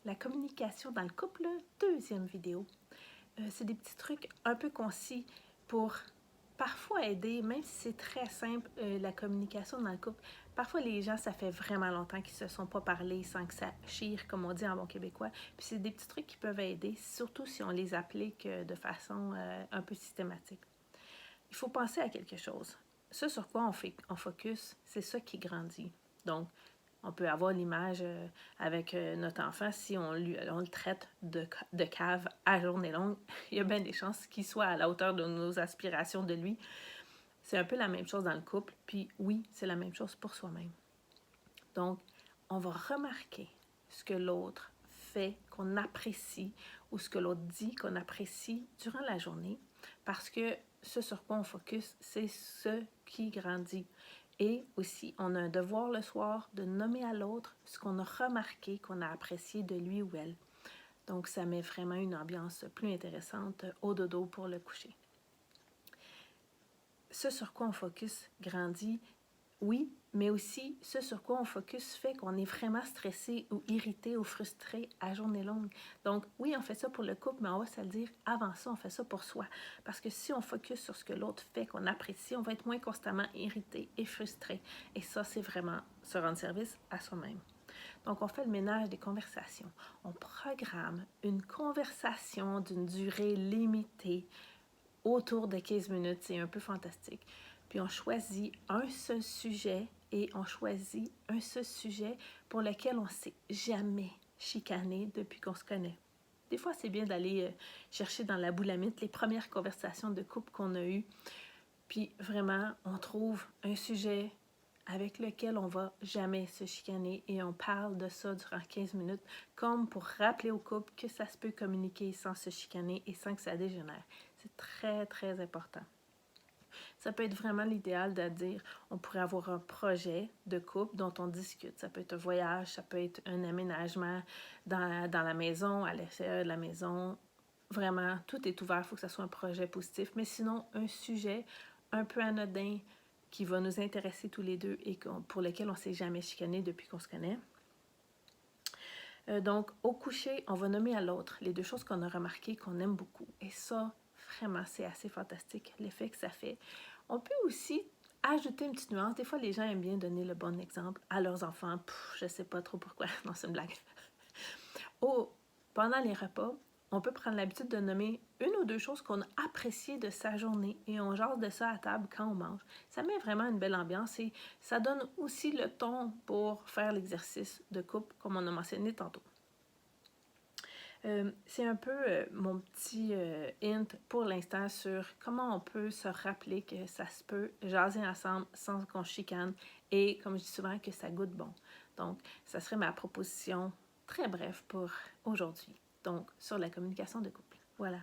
La communication dans le couple, deuxième vidéo. C'est des petits trucs un peu concis pour parfois aider, même si c'est très simple, la communication dans le couple. Parfois, les gens, ça fait vraiment longtemps qu'ils ne se sont pas parlé sans que ça chire, comme on dit en bon québécois. Puis c'est des petits trucs qui peuvent aider, surtout si on les applique de façon un peu systématique. Il faut penser à quelque chose. Ce sur quoi on focus, c'est ça qui grandit. Donc, on peut avoir l'image avec notre enfant, si on le traite de cave à journée longue, il y a bien des chances qu'il soit à la hauteur de nos aspirations de lui. C'est un peu la même chose dans le couple, puis oui, c'est la même chose pour soi-même. Donc, on va remarquer ce que l'autre fait, qu'on apprécie, ou ce que l'autre dit qu'on apprécie durant la journée, parce que ce sur quoi on focus, c'est ce qui grandit. Et aussi, on a un devoir le soir de nommer à l'autre ce qu'on a remarqué, qu'on a apprécié de lui ou elle. Donc, ça met vraiment une ambiance plus intéressante au dodo pour le coucher. Ce sur quoi on focus grandit, oui, mais aussi ce sur quoi on focus fait qu'on est vraiment stressé ou irrité ou frustré à journée longue. Donc, oui, on fait ça pour le couple, mais on va se le dire, avant ça, on fait ça pour soi. Parce que si on focus sur ce que l'autre fait, qu'on apprécie, on va être moins constamment irrité et frustré. Et ça, c'est vraiment se rendre service à soi-même. Donc, on fait le ménage des conversations. On programme une conversation d'une durée limitée autour de 15 minutes. C'est un peu fantastique. Puis on choisit un seul sujet et on choisit un seul sujet pour lequel on ne s'est jamais chicané depuis qu'on se connaît. Des fois, c'est bien d'aller chercher dans la boulamite les premières conversations de couple qu'on a eues. Puis vraiment, on trouve un sujet avec lequel on va jamais se chicaner et on parle de ça durant 15 minutes comme pour rappeler au couple que ça se peut communiquer sans se chicaner et sans que ça dégénère. C'est très, très important. Ça peut être vraiment l'idéal de dire, on pourrait avoir un projet de couple dont on discute. Ça peut être un voyage, ça peut être un aménagement dans la maison, à l'extérieur de la maison. Vraiment, tout est ouvert, il faut que ça soit un projet positif. Mais sinon, un sujet un peu anodin qui va nous intéresser tous les deux et pour lequel on ne s'est jamais chicané depuis qu'on se connaît. Donc, au coucher, on va nommer à l'autre les deux choses qu'on a remarquées, qu'on aime beaucoup. Et ça, vraiment, c'est assez fantastique, l'effet que ça fait. On peut aussi ajouter une petite nuance. Des fois, les gens aiment bien donner le bon exemple à leurs enfants. Je ne sais pas trop pourquoi. Non, c'est une blague. Pendant les repas, on peut prendre l'habitude de nommer une ou deux choses qu'on a appréciées de sa journée et on jase de ça à table quand on mange. Ça met vraiment une belle ambiance et ça donne aussi le ton pour faire l'exercice de couple, comme on a mentionné tantôt. C'est un peu mon petit hint pour l'instant sur comment on peut se rappeler que ça se peut jaser ensemble sans qu'on chicane et, comme je dis souvent, que ça goûte bon. Donc, ça serait ma proposition très brève pour aujourd'hui. Donc, sur la communication de couple. Voilà.